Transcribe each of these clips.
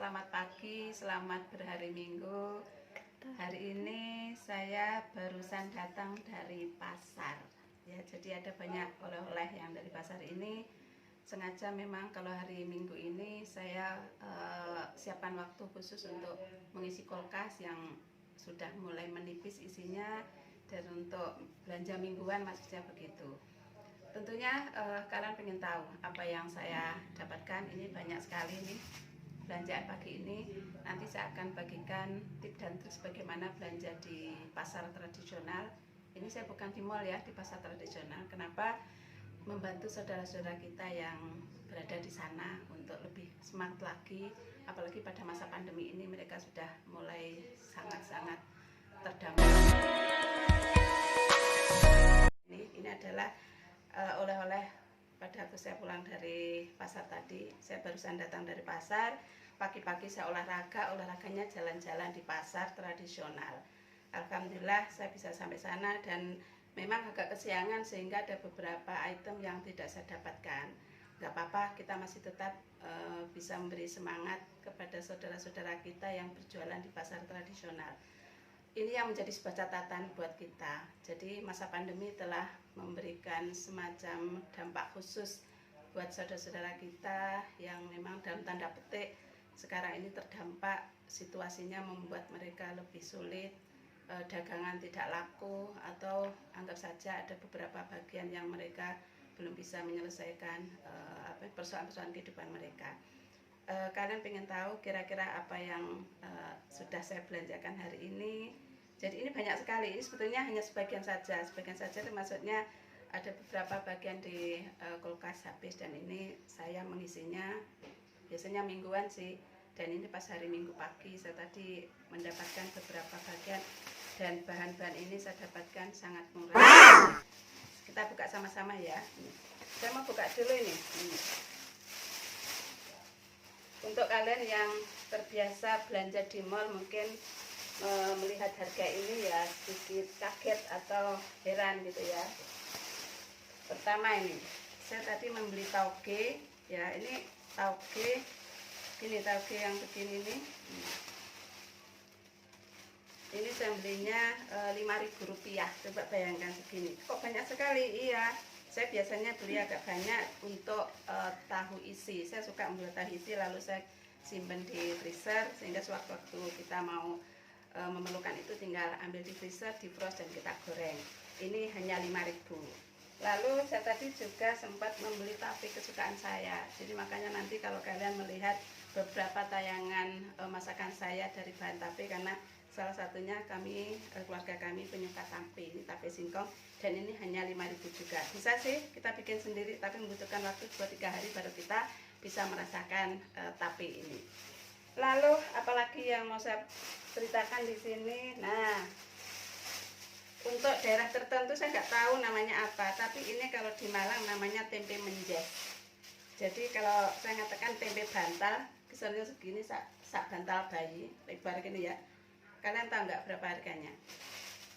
selamat pagi, selamat berhari Minggu. Hari ini saya barusan datang dari pasar. Ya, jadi ada banyak oleh-oleh yang dari pasar ini. Sengaja memang kalau hari Minggu ini saya siapkan waktu khusus untuk mengisi kulkas yang sudah mulai menipis isinya, dan untuk belanja mingguan maksudnya begitu. Tentunya kalian ingin tahu apa yang saya dapatkan. Ini banyak sekali nih belanjaan pagi ini. Nanti saya akan bagikan tips dan trik bagaimana belanja di pasar tradisional. Ini saya bukan di mall ya, di pasar tradisional. Kenapa? Membantu saudara-saudara kita yang berada di sana untuk lebih semangat lagi. Apalagi pada masa pandemi ini mereka sudah mulai sangat-sangat terdampak. Ini adalah oleh-oleh pada waktu saya pulang dari pasar tadi. Saya barusan datang dari pasar. Pagi-pagi saya olahraganya jalan-jalan di pasar tradisional. Alhamdulillah saya bisa sampai sana, dan memang agak kesiangan sehingga ada beberapa item yang tidak saya dapatkan. Gak apa-apa, kita masih tetap bisa memberi semangat kepada saudara-saudara kita yang berjualan di pasar tradisional. Ini yang menjadi sebuah catatan buat kita. Jadi masa pandemi telah memberikan semacam dampak khusus buat saudara-saudara kita yang memang dalam tanda petik sekarang ini terdampak. Situasinya membuat mereka lebih sulit, dagangan tidak laku, atau anggap saja ada beberapa bagian yang mereka belum bisa menyelesaikan persoalan-persoalan kehidupan mereka. Kalian pengen tahu kira-kira apa yang sudah saya belanjakan hari ini. Jadi ini banyak sekali. Ini sebetulnya hanya sebagian saja itu maksudnya ada beberapa bagian di kulkas habis, dan ini saya mengisinya biasanya mingguan sih. Dan ini pas hari Minggu pagi saya tadi mendapatkan beberapa bagian, dan bahan-bahan ini saya dapatkan sangat murah. Kita buka sama-sama ya. Saya mau buka dulu ini. Untuk kalian yang terbiasa belanja di mall mungkin melihat harga ini ya sedikit kaget atau heran gitu ya. Pertama ini, saya tadi membeli tauge ya, ini tauge, ini tauge yang begini nih. Ini saya belinya Rp5.000. Coba bayangkan segini. Kok banyak sekali? Iya. Saya biasanya beli agak banyak untuk tahu isi. Saya suka membuat tahu isi lalu saya simpan di freezer, sehingga sewaktu-waktu kita mau memerlukan itu tinggal ambil di freezer, di frost, dan kita goreng. Ini hanya Rp5.000. Lalu saya tadi juga sempat membeli tape kesukaan saya. Jadi makanya nanti kalau kalian melihat beberapa tayangan masakan saya dari bahan tape, karena salah satunya keluarga kami penyuka tape. Ini tape singkong, dan ini hanya Rp5.000 juga. Bisa sih kita bikin sendiri, tapi membutuhkan waktu 2-3 hari baru kita bisa merasakan tape ini. Lalu apalagi yang mau saya ceritakan di sini? Nah, untuk daerah tertentu saya nggak tahu namanya apa, tapi ini kalau di Malang namanya tempe menjes. Jadi kalau saya katakan tempe bantal, kisarannya segini, sak bantal bayi, lebar gini ya. Kalian tahu nggak berapa harganya?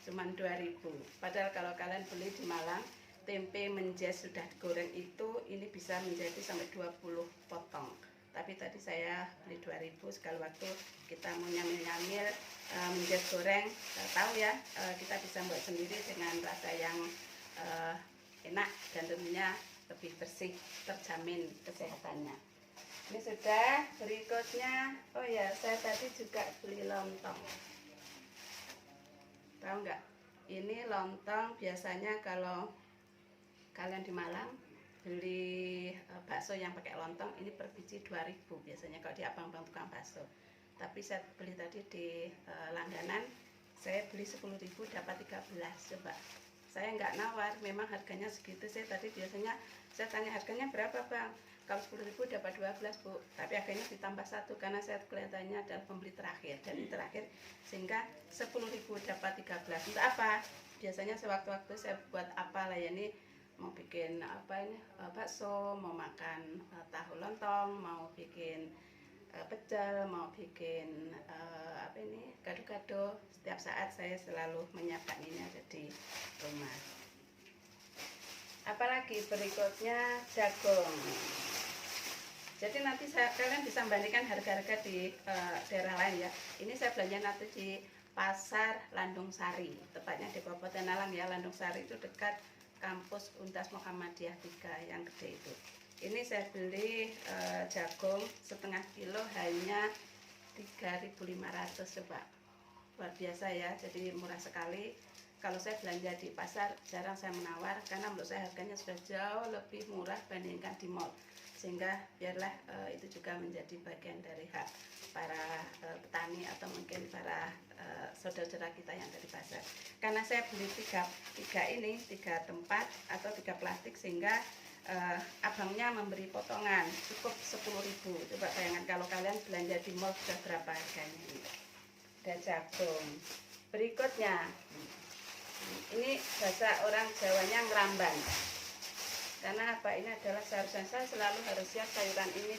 Cuman Rp2.000. Padahal kalau kalian beli di Malang, tempe menjes sudah digoreng itu, ini bisa menjadi sampai 20 potong. Tapi tadi saya beli Rp2.000. Sekali waktu kita mau nyamil-nyamil menjes goreng, tahu ya, kita bisa buat sendiri dengan rasa yang enak, dan tentunya lebih bersih, terjamin kesehatannya. Ini sudah. Berikutnya, oh ya, saya tadi juga beli lontong. Tahu nggak? Ini lontong biasanya kalau kalian di Malang beli bakso yang pakai lontong, ini per biji Rp2.000 biasanya kalau di abang-abang tukang bakso. Tapi saya beli tadi di langganan, saya beli Rp10.000 dapat 13. Coba, saya nggak nawar, memang harganya segitu. Saya tadi biasanya saya tanya harganya berapa bang, kalau Rp10.000 dapat 12 bu, tapi akhirnya ditambah 1 karena saya kelihatannya adalah pembeli terakhir, dan ini terakhir, sehingga Rp10.000 dapat 13. Untuk apa? Biasanya sewaktu-waktu saya buat apa lah ya, ini mau bikin apa ini, bakso, mau makan tahu lontong, mau bikin pecel, mau bikin apa ini, gado-gado. Setiap saat saya selalu menyiapkan ini ada di rumah. Apalagi berikutnya jagung. Jadi nanti kalian bisa bandingkan harga-harga di daerah lain ya. Ini saya belanja nanti di Pasar Landung Sari, tepatnya di Kabupaten Malang ya. Landung Sari itu dekat kampus Untas Muhammadiyah 3 yang gede itu. Ini saya beli jagung setengah kilo hanya 3.500 coba. Luar biasa ya, jadi murah sekali. Kalau saya belanja di pasar jarang saya menawar karena menurut saya harganya sudah jauh lebih murah bandingkan di mall. Sehingga biarlah itu juga menjadi bagian dari hak para petani atau mungkin para saudara-saudara kita yang dari pasar. Karena saya beli tiga tempat atau 3 plastik sehingga abangnya memberi potongan cukup 10.000. Coba bayangkan kalau kalian belanja di mall sudah berapa harganya ini. Ada jagung. Berikutnya ini bahasa orang Jawanya ngeramban. Karena apa, ini adalah sayuran, saya selalu harus siap sayuran ini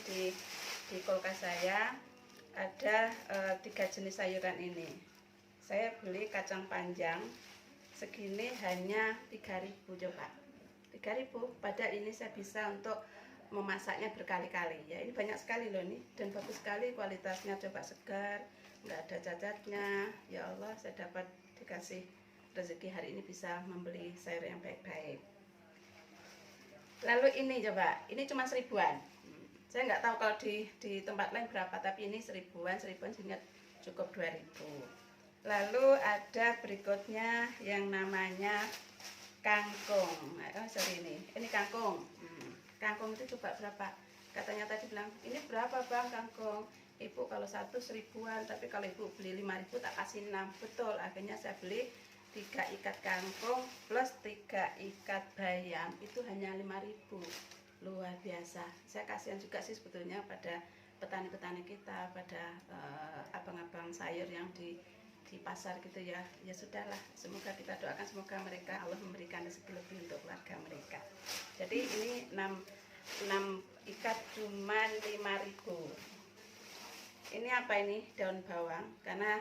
di kulkas saya. Ada 3 jenis sayuran ini. Saya beli kacang panjang segini hanya 3.000 coba. 3.000, pada ini saya bisa untuk memasaknya berkali-kali ya. Ini banyak sekali loh ini, dan bagus sekali kualitasnya, coba segar, nggak ada cacatnya. Ya Allah, saya dapat dikasih rezeki hari ini bisa membeli sayur yang baik-baik. Lalu ini coba, ini cuma 1.000-an. Saya nggak tahu kalau di tempat lain berapa, tapi ini 1.000-an sehingga cukup 2.000. Lalu ada berikutnya yang namanya kangkung. Ini kangkung. Kangkung itu coba berapa? Katanya tadi bilang, ini berapa bang kangkung? Ibu kalau satu 1.000-an, tapi kalau ibu beli 5.000 tak kasih 6. Betul, akhirnya saya beli 3 ikat kangkung plus 3 ikat bayam itu hanya 5.000. Luar biasa. Saya kasihan juga sih sebetulnya pada petani-petani kita, pada abang-abang sayur yang di pasar gitu ya. Ya sudahlah, semoga kita doakan semoga mereka Allah memberikan rezeki lebih untuk keluarga mereka. Jadi ini 6 ikat cuma 5.000. Ini apa ini? Daun bawang, karena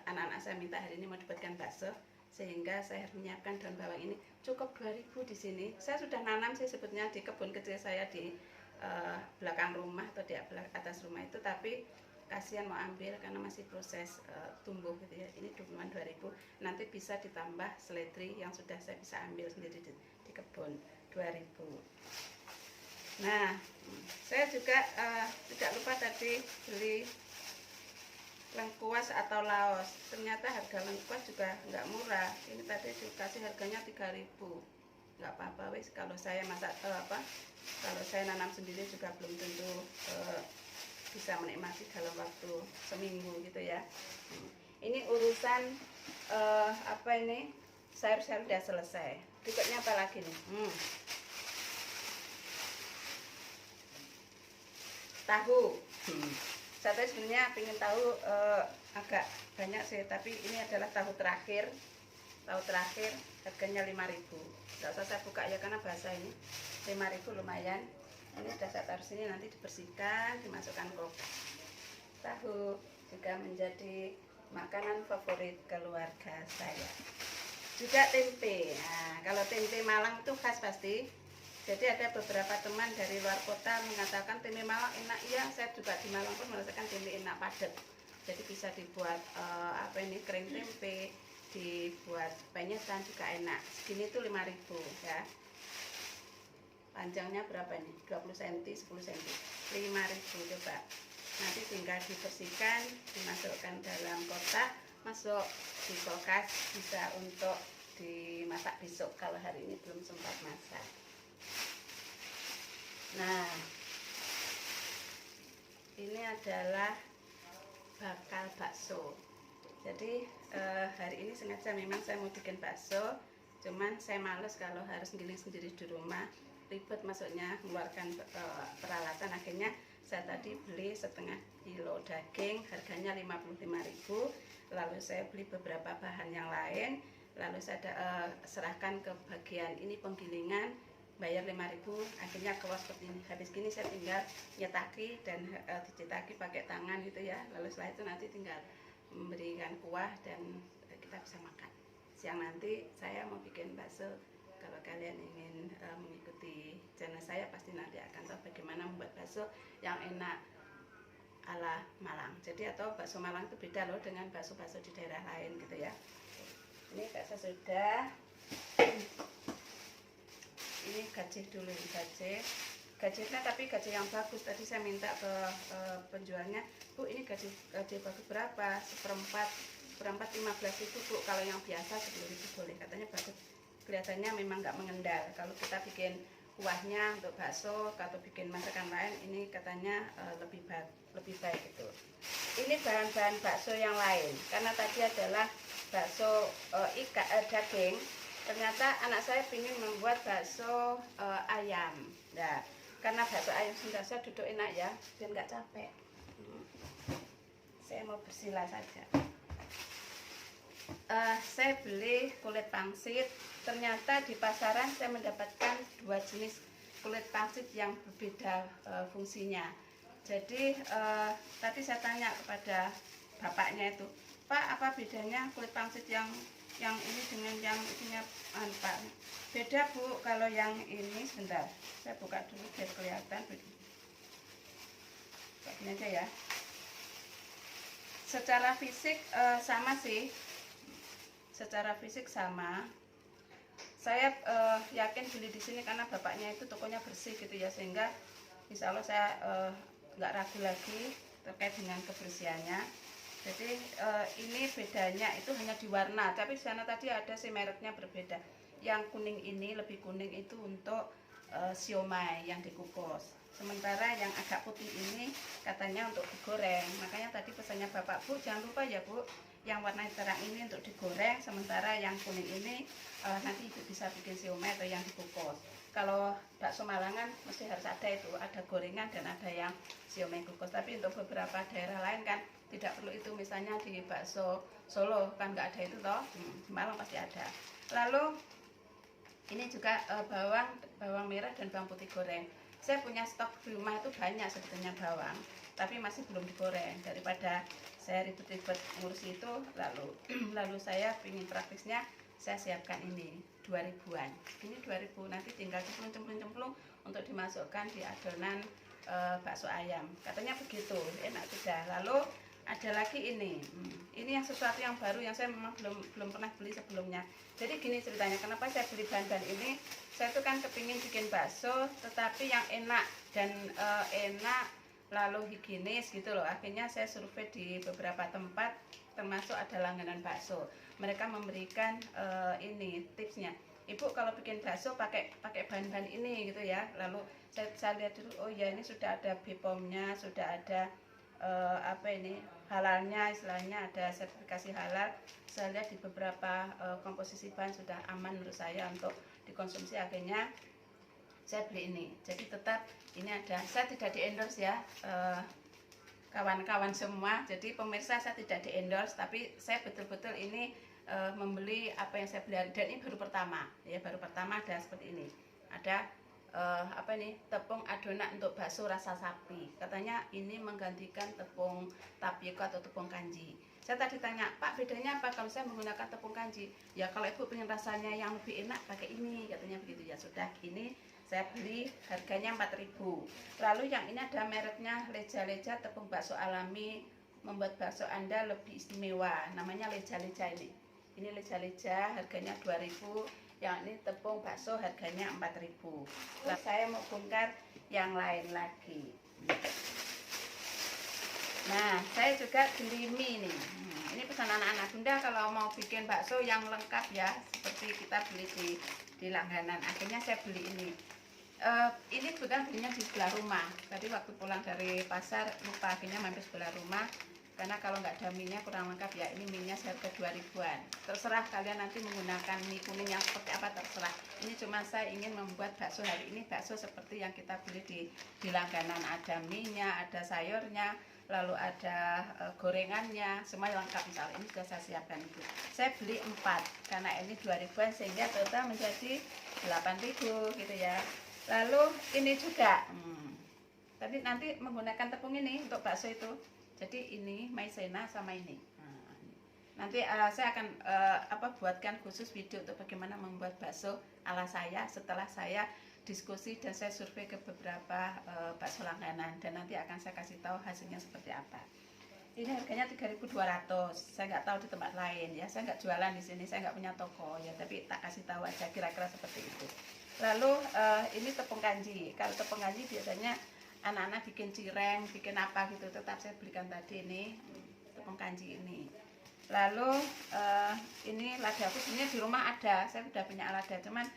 anak-anak saya minta hari ini mau dibuatkan bakso, sehingga saya menyiapkan daun bawang ini cukup 2.000 di sini. Saya sudah nanam sih sebetulnya di kebun kecil saya di belakang rumah atau di atas rumah itu, tapi kasihan mau ambil karena masih proses tumbuh gitu ya. Ini cuma 2.000, nanti bisa ditambah seledri yang sudah saya bisa ambil sendiri di kebun 2.000. Nah, saya juga tidak lupa tadi beli lengkuas atau laos. Ternyata harga lengkuas juga nggak murah. Ini tadi dikasih harganya 3.000. Nggak apa-apa wis, kalau saya masak kalau saya nanam sendiri juga belum tentu bisa menikmati dalam waktu seminggu gitu ya. Ini urusan sayur-sayur udah selesai. Berikutnya apa lagi nih? Tahu. Saya sebenarnya pengen tahu agak banyak sih, tapi ini adalah tahu terakhir harganya 5.000. Nggak usah saya buka ya karena basah ini. 5.000 lumayan. Ini sudah saya taruh sini, nanti dibersihkan, dimasukkan kulkas. Tahu juga menjadi makanan favorit keluarga saya. Juga tempe. Nah, kalau tempe Malang itu khas pasti. Jadi ada beberapa teman dari luar kota mengatakan tempe Malang enak. Iya, saya juga di Malang pun merasakan tempe enak padat. Jadi bisa dibuat kering tempe, dibuat penyetan juga enak. Segini tuh 5.000 ya. Panjangnya berapa ini? 20 cm, 10 cm. 5.000 coba. Nanti tinggal dibersihkan, dimasukkan dalam kotak, masuk di kulkas, bisa untuk dimasak besok kalau hari ini belum sempat masak. Nah, ini adalah bakal bakso. Jadi hari ini sengaja memang saya mau bikin bakso, cuman saya males kalau harus giling sendiri di rumah, ribet maksudnya mengeluarkan peralatan. Akhirnya saya tadi beli setengah kilo daging, harganya 55.000. Lalu saya beli beberapa bahan yang lain, lalu saya serahkan ke bagian ini penggilingan, bayar 5.000. Akhirnya keluar seperti ini. Habis gini saya tinggal nyetaki dan dicetaki pakai tangan gitu ya. Lalu setelah itu nanti tinggal memberikan kuah dan kita bisa makan. Siang nanti saya mau bikin bakso Kalau kalian ingin mengikuti channel saya, pasti nanti akan tahu bagaimana membuat bakso yang enak ala Malang. Jadi atau bakso Malang itu beda loh dengan bakso-bakso di daerah lain gitu ya. Ini bakso sudah. Ini gajih dulu, ini gajihnya, tapi gajih yang bagus. Tadi saya minta ke penjualnya, Bu, ini gajih bagus berapa? Seperempat 15.000, Bu. Kalau yang biasa 10.000 boleh, katanya bagus. Kelihatannya memang nggak mengendal. Kalau kita bikin kuahnya untuk bakso atau bikin masakan lain, ini katanya lebih baik itu. Ini bahan-bahan bakso yang lain, karena tadi adalah bakso daging. Ternyata anak saya ingin membuat bakso ayam. Nah, karena bakso ayam sudah saya duduk enak ya, biar nggak capek. Saya mau bersila saja. Saya beli kulit pangsit. Ternyata di pasaran saya mendapatkan 2 jenis kulit pangsit yang berbeda fungsinya. Jadi tadi saya tanya kepada bapaknya itu, Pak, apa bedanya kulit pangsit yang ini dengan yang ininya, Pak? Beda, Bu. Kalau yang ini, sebentar, saya buka dulu biar kelihatan. Begini aja ya. Secara fisik sama sih. Secara fisik sama. Saya yakin beli di sini karena bapaknya itu tokonya bersih gitu ya, sehingga insya Allah saya nggak ragu lagi terkait dengan kebersihannya. Jadi ini bedanya itu hanya di warna, tapi di sana tadi ada sih mereknya berbeda. Yang kuning ini, lebih kuning itu untuk siomay yang dikukus. Sementara yang agak putih ini katanya untuk digoreng. Makanya tadi pesannya Bapak, Bu, jangan lupa ya, Bu, yang warna terang ini untuk digoreng, sementara yang kuning ini nanti Ibu bisa bikin siomay atau yang dikukus. Kalau bakso Malangan mesti harus ada itu, ada gorengan dan ada yang siomay kukus. Tapi untuk beberapa daerah lain kan tidak perlu itu, misalnya di bakso Solo kan nggak ada itu toh, di Malang pasti ada. Lalu ini juga bawang merah dan bawang putih goreng. Saya punya stok di rumah itu banyak sebetulnya bawang, tapi masih belum digoreng. Daripada saya ribet-ribet ngurus itu, lalu saya ingin praktisnya, saya siapkan ini 2000-an. Ini 2000, nanti tinggal cemplung untuk dimasukkan di adonan bakso ayam. Katanya begitu, enak sudah. Lalu ada lagi ini yang sesuatu yang baru yang saya memang belum pernah beli sebelumnya. Jadi gini ceritanya, kenapa saya beli bahan-bahan ini? Saya tuh kan kepingin bikin bakso tetapi yang enak dan enak lalu higienis gitu loh. Akhirnya saya survei di beberapa tempat, termasuk ada langganan bakso. Mereka memberikan ini tipsnya, Ibu kalau bikin bakso pakai bahan-bahan ini gitu ya. Lalu saya lihat dulu, oh ya ini sudah ada BPOM-nya, sudah ada halalnya, istilahnya ada sertifikasi halal. Saya lihat di beberapa komposisi bahan sudah aman menurut saya untuk dikonsumsi. Akhirnya saya beli ini. Jadi tetap ini ada, saya tidak di endorse ya kawan-kawan semua. Jadi pemirsa, saya tidak di endorse, tapi saya betul-betul ini membeli apa yang saya beli, dan ini baru pertama ya, baru pertama ada seperti ini. Ada tepung adonan untuk bakso rasa sapi. Katanya ini menggantikan tepung tapioka atau tepung kanji. Saya tadi tanya, Pak, bedanya apa kalau saya menggunakan tepung kanji? Ya kalau Ibu pengen rasanya yang lebih enak pakai ini, katanya begitu. Ya sudah, ini saya beli harganya 4.000. Lalu yang ini ada mereknya Leja tepung bakso alami, membuat bakso Anda lebih istimewa. Namanya Leja ini. Ini Leja harganya 2.000. Yang ini tepung bakso harganya 4.000. Lalu saya mau bongkar yang lain lagi. Nah, saya juga beli mie nih. Ini pesan anak-anak. Bunda kalau mau bikin bakso yang lengkap ya, seperti kita beli di langganan. Akhirnya saya beli ini. Ini bukan belinya di sebelah rumah. Tadi waktu pulang dari pasar lupa, akhirnya mampir sebelah rumah. Karena kalau nggak ada mie-nya kurang lengkap ya. Ini mie-nya seharga 2.000-an. Terserah kalian nanti menggunakan mie kuning yang seperti apa, terserah. Ini cuma saya ingin membuat bakso hari ini, bakso seperti yang kita beli di langganan. Ada mie-nya, ada sayurnya, lalu ada gorengannya, semua lengkap. Misalnya ini sudah saya siapkan itu. Saya beli 4 karena ini 2.000-an, sehingga total menjadi 8.000 gitu ya. Lalu ini juga tadi nanti menggunakan tepung ini untuk bakso itu. Jadi ini maizena sama ini. Nanti saya akan buatkan khusus video untuk bagaimana membuat bakso ala saya setelah saya diskusi dan saya survei ke beberapa bakso langganan, dan nanti akan saya kasih tahu hasilnya seperti apa. Ini harganya 3.200. Saya nggak tahu di tempat lain ya. Saya nggak jualan di sini, saya nggak punya toko ya. Tapi tak kasih tahu aja kira-kira seperti itu. Lalu ini tepung kanji. Kalau tepung kanji biasanya anak-anak bikin cireng, bikin apa gitu. Tetap saya belikan tadi ini tepung kanji ini. Lalu ini ladaku sebenarnya di rumah ada. Saya sudah punya lada, cuman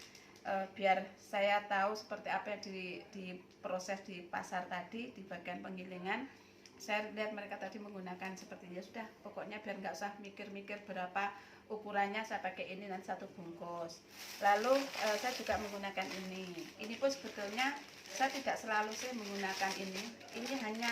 biar saya tahu seperti apa yang diproses di pasar tadi di bagian penggilingan. Saya lihat mereka tadi menggunakan sepertinya sudah, pokoknya biar nggak usah mikir-mikir berapa ukurannya, saya pakai ini nanti 1 bungkus. Lalu saya juga menggunakan ini pun sebetulnya saya tidak selalu saya menggunakan ini hanya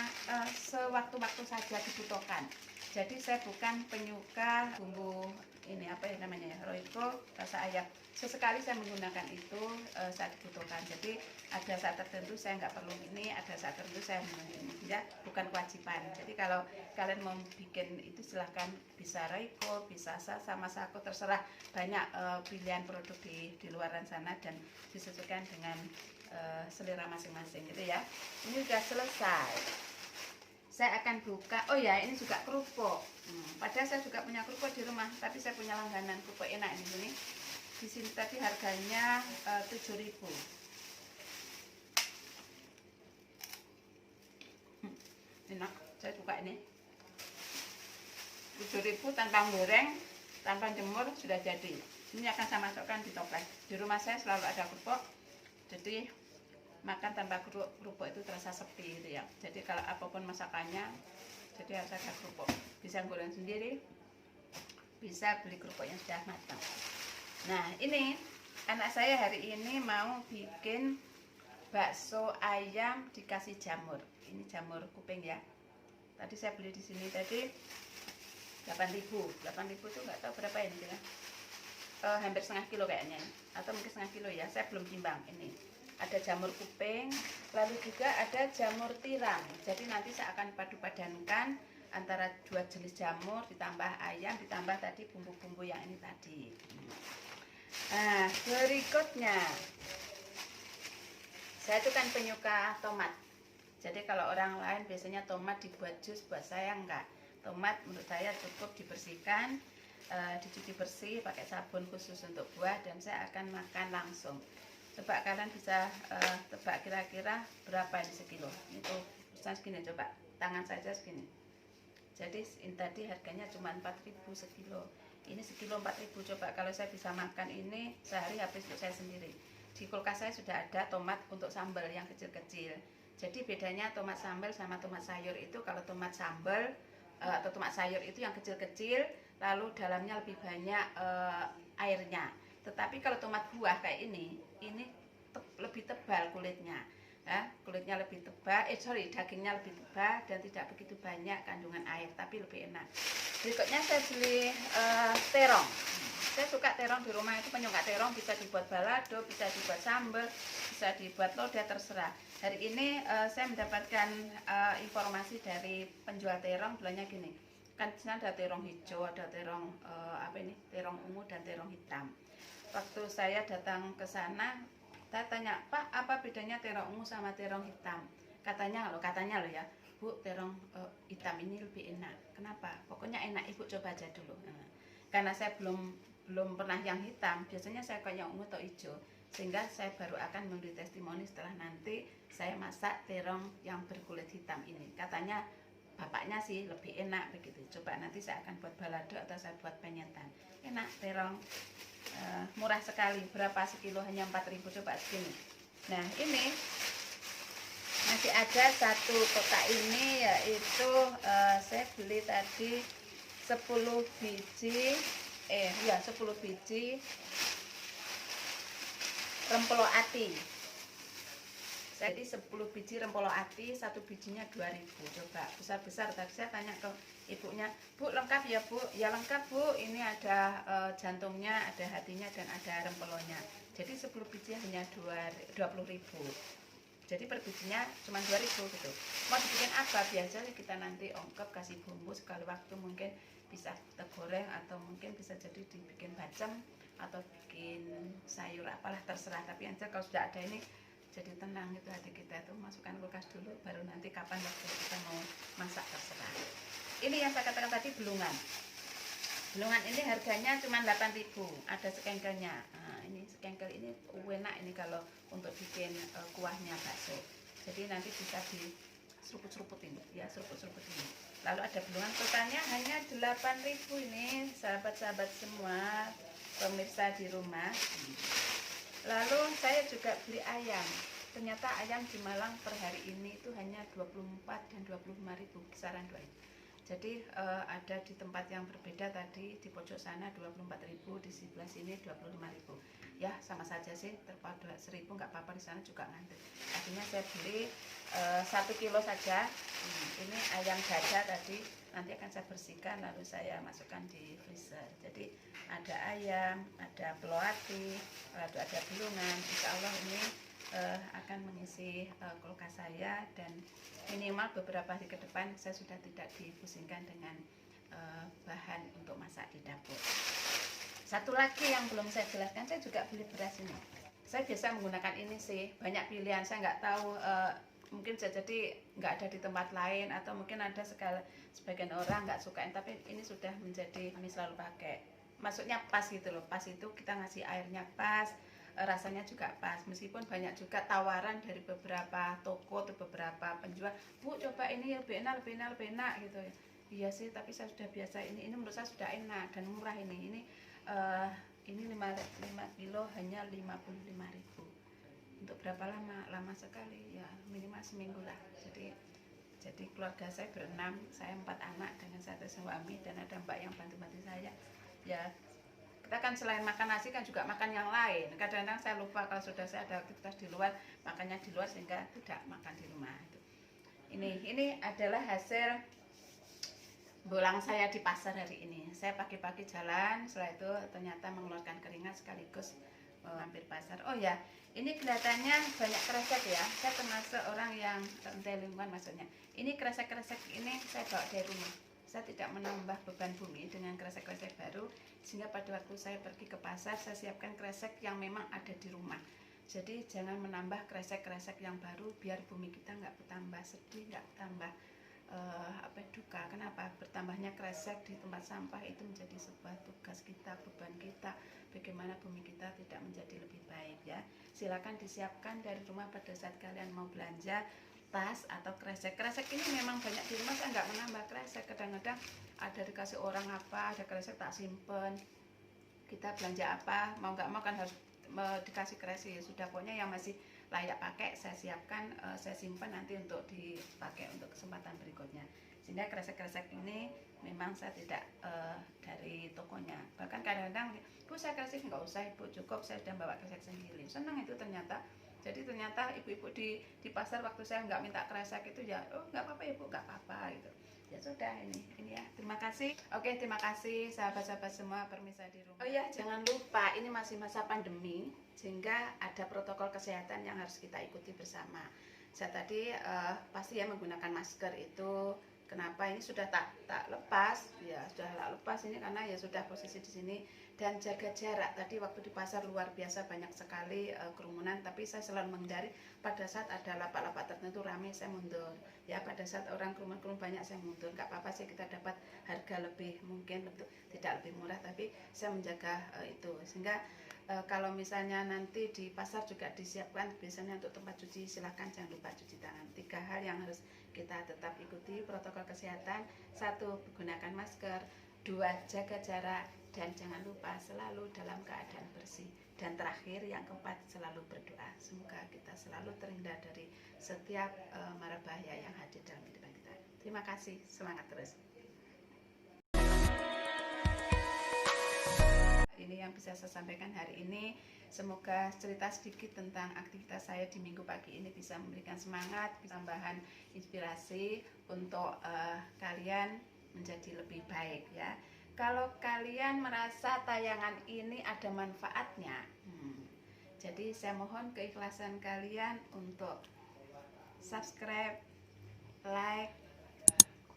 sewaktu-waktu saja dibutuhkan. Jadi saya bukan penyuka bumbu ini apa ya namanya, Royco rasa ayam. Sesekali saya menggunakan itu saat dibutuhkan. Jadi ada saat tertentu saya nggak perlu ini, ada saat tertentu saya menggunakan ini. Ya, bukan kewajiban. Jadi kalau kalian mau bikin itu silahkan, bisa Royco, bisa sama Sako, terserah. Banyak pilihan produk di luaran sana dan disesuaikan dengan selera masing-masing gitu ya. Ini sudah selesai. Saya akan buka. Oh ya, ini juga kerupuk. Padahal saya juga punya kerupuk di rumah, tapi saya punya langganan kerupuk enak di sini. Di sini tadi harganya 7.000. Enak. Saya buka ini. 7.000 tanpa goreng, tanpa jemur sudah jadi. Ini akan saya masukkan di toples. Di rumah saya selalu ada kerupuk. Jadi makan tanpa kerupuk itu terasa sepi gitu ya. Jadi kalau apapun masakannya, jadi harus ada kerupuk. Bisa goreng sendiri, bisa beli kerupuk yang sudah matang. Nah, ini anak saya hari ini mau bikin bakso ayam dikasih jamur. Ini jamur kuping ya. Tadi saya beli di sini tadi 8.000. 8.000 tuh nggak tahu berapa ini ya. Hampir setengah kilo kayaknya, atau mungkin setengah kilo ya. Saya belum timbang ini. Ada jamur kuping, lalu juga ada jamur tiram. Jadi nanti saya akan padu-padankan antara 2 jenis jamur, ditambah ayam, ditambah tadi bumbu-bumbu yang ini tadi. Nah, berikutnya saya itu kan penyuka tomat. Jadi kalau orang lain biasanya tomat dibuat jus, buat saya enggak. Tomat menurut saya cukup dibersihkan, dicuci bersih pakai sabun khusus untuk buah, dan saya akan makan langsung. Coba kalian bisa tebak kira-kira berapa ini sekilo. Itu segini, coba tangan saja segini. Jadi ini tadi harganya cuma 4.000 sekilo. Ini sekilo 4.000. Coba kalau saya bisa makan ini sehari habis untuk saya sendiri. Di kulkas saya sudah ada tomat untuk sambal yang kecil-kecil. Jadi bedanya tomat sambal sama tomat sayur itu, kalau tomat sambal atau tomat sayur itu yang kecil-kecil, lalu dalamnya lebih banyak airnya. Tetapi kalau tomat buah kayak ini lebih tebal kulitnya, ya, kulitnya lebih tebal, dagingnya lebih tebal dan tidak begitu banyak kandungan air, tapi lebih enak. Berikutnya saya beli terong. Saya suka terong di rumah, itu penyuka terong, bisa dibuat balado, bisa dibuat sambal, bisa dibuat lodeh, terserah. Hari ini saya mendapatkan informasi dari penjual terong, bilangnya gini, kan di sana ada terong hijau, ada terong terong ungu dan terong hitam. Waktu saya datang ke sana, saya tanya, Pak, apa bedanya terong ungu sama terong hitam? Katanya loh ya, Bu, terong hitam ini lebih enak. Kenapa? Pokoknya enak, Ibu coba aja dulu. Nah, karena saya belum pernah yang hitam, biasanya saya kayak yang ungu atau hijau, sehingga saya baru akan memberi testimoni setelah nanti saya masak terong yang berkulit hitam ini. Katanya bapaknya sih lebih enak begitu. Coba nanti saya akan buat balado atau saya buat penyetan. Enak terong. Murah sekali, berapa sekilo, hanya 4.000. coba segini. Nah, ini masih ada satu kotak ini, yaitu saya beli tadi 10 biji 10 biji rempelo ati. Jadi 10 biji rempelo ati, satu bijinya 2.000. Coba besar-besar. Tadi saya tanya ke ibunya, Bu, lengkap ya Bu? Ya lengkap Bu, ini ada jantungnya, ada hatinya, dan ada rempelonya. Jadi 10 biji hanya 20.000. Jadi per bijinya cuma 2.000 gitu. Mau dibikin apa? Biasanya kita nanti ongkep, kasih bumbu, sekali waktu mungkin bisa kita goreng atau mungkin bisa jadi dibikin bacem atau bikin sayur apalah terserah. Tapi yang jelas kalau sudah ada ini jadi tenang gitu hati kita, tuh masukkan kulkas dulu, baru nanti kapan waktu kita mau masak terserah. Ini yang saya katakan tadi belungan. Belungan ini harganya cuma 8.000, ada sekengkelnya. Nah, ini sekengkel ini enak ini kalau untuk bikin kuahnya bakso. Jadi nanti bisa di seruput-seruput ini ya, seruput-seruput ini. Lalu ada belungan, totalnya hanya 8.000 ini sahabat-sahabat semua, pemirsa di rumah. Lalu saya juga beli ayam. Ternyata ayam di Malang per hari ini itu hanya 24 dan 25.000, kisaran 2 itu. Jadi ada di tempat yang berbeda tadi, di pojok sana 24.000, di sebelah sini 25.000. Ya sama saja sih, terpaut 1.000 nggak apa-apa, di sana juga ngantri. Akhirnya saya beli 1 kilo saja. Ini ayam gajah tadi, nanti akan saya bersihkan lalu saya masukkan di freezer. Jadi ada ayam, ada peloati, lalu ada belungan. Insya Allah ini akan mengisi kulkas saya, dan minimal beberapa hari ke depan saya sudah tidak dipusingkan dengan bahan untuk masak di dapur. Satu lagi yang belum saya jelaskan, saya juga beli beras ini. Saya biasa menggunakan ini sih, banyak pilihan. Saya nggak tahu, mungkin jadi nggak ada di tempat lain, atau mungkin ada sebagian orang nggak sukain, tapi ini sudah menjadi kami selalu pakai. Maksudnya pas gitu loh, pas itu kita ngasih airnya pas, rasanya juga pas. Meskipun banyak juga tawaran dari beberapa toko atau beberapa penjual, Bu coba ini ya, lebih enak gitu ya. Iya sih, tapi saya sudah biasa ini menurut saya sudah enak dan murah ini 5 kilo hanya 55.000. Untuk berapa lama? Lama sekali ya, minimal seminggu lah. Jadi keluarga saya berenam, saya 4 anak dengan satu suami, dan ada mbak yang bantu-bantu saya. Ya kita kan selain makan nasi kan juga makan yang lain. Kadang-kadang saya lupa kalau sudah saya ada aktivitas di luar, makannya di luar sehingga tidak makan di rumah. Ini adalah hasil bolang saya di pasar hari ini. Saya pagi-pagi jalan, setelah itu ternyata mengeluarkan keringat sekaligus mampir pasar. Oh ya, ini kelihatannya banyak kresek ya. Saya termasuk orang yang rentai lingkungan maksudnya. Ini kresek-kresek ini saya bawa dari rumah. Saya tidak menambah beban bumi dengan kresek-kresek baru, sehingga pada waktu saya pergi ke pasar, saya siapkan kresek yang memang ada di rumah. Jadi jangan menambah kresek-kresek yang baru, biar bumi kita nggak bertambah sedih, nggak bertambah duka. Kenapa? Bertambahnya kresek di tempat sampah itu menjadi sebuah tugas kita, beban kita, bagaimana bumi kita tidak menjadi lebih baik ya. Silakan disiapkan dari rumah pada saat kalian mau belanja tas atau kresek. Kresek ini memang banyak di rumah, saya nggak menambah kresek. Kadang-kadang ada dikasih orang apa, ada kresek tak simpen. Kita belanja apa, mau nggak mau kan harus dikasih kresek. Sudah, pokoknya yang masih layak pakai saya siapkan, saya simpan nanti untuk dipakai untuk kesempatan berikutnya. Sehingga kresek-kresek ini memang saya tidak dari tokonya. Bahkan kadang-kadang, Bu saya kresek nggak usah Ibu, cukup saya sudah bawa kresek sendiri. Senang itu ternyata. Jadi ternyata ibu-ibu di pasar waktu saya nggak minta kresek itu ya, oh nggak apa-apa Ibu, nggak apa-apa gitu. Ya sudah, ini ya, terima kasih. Oke, terima kasih sahabat-sahabat semua permisa di rumah. Oh ya, jangan lupa ini masih masa pandemi, sehingga ada protokol kesehatan yang harus kita ikuti bersama. Saya tadi pasti ya menggunakan masker itu. Kenapa ini sudah tak lepas? Ya sudah tak lepas ini karena ya sudah posisi di sini. Dan jaga jarak. Tadi waktu di pasar luar biasa banyak sekali kerumunan, tapi saya selalu menghindari. Pada saat ada lapak-lapak tertentu ramai saya mundur. Ya pada saat orang kerumunan banyak saya mundur. Gak apa-apa sih, kita dapat harga lebih, mungkin tidak lebih murah, tapi saya menjaga itu. Sehingga kalau misalnya nanti di pasar juga disiapkan biasanya untuk tempat cuci, silahkan jangan lupa cuci tangan. 3 hal yang harus kita tetap ikuti protokol kesehatan. 1, menggunakan masker. 2, jaga jarak. Dan jangan lupa selalu dalam keadaan bersih. Dan terakhir yang keempat, selalu berdoa. Semoga kita selalu terhindar dari setiap mara bahaya yang hadir dalam kehidupan kita. Terima kasih, semangat terus. Ini yang bisa saya sampaikan hari ini. Semoga cerita sedikit tentang aktivitas saya di minggu pagi ini bisa memberikan semangat, tambahan inspirasi untuk kalian menjadi lebih baik ya. Kalau kalian merasa tayangan ini ada manfaatnya, jadi saya mohon keikhlasan kalian untuk subscribe, like,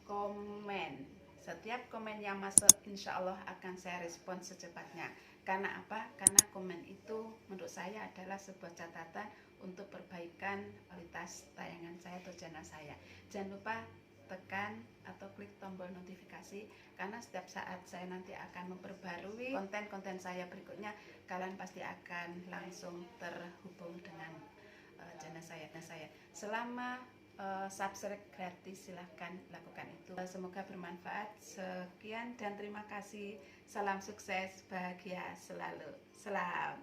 komen, Setiap komen yang masuk insya Allah akan saya respon secepatnya. Karena apa? Karena komen itu menurut saya adalah sebuah catatan untuk perbaikan kualitas tayangan saya atau channel saya. Jangan lupa tekan atau klik tombol notifikasi, karena setiap saat saya nanti akan memperbarui konten-konten saya berikutnya, kalian pasti akan langsung terhubung dengan channel saya. Selama subscribe gratis, silahkan lakukan itu. Semoga bermanfaat. Sekian dan terima kasih. Salam sukses, bahagia selalu. Salam.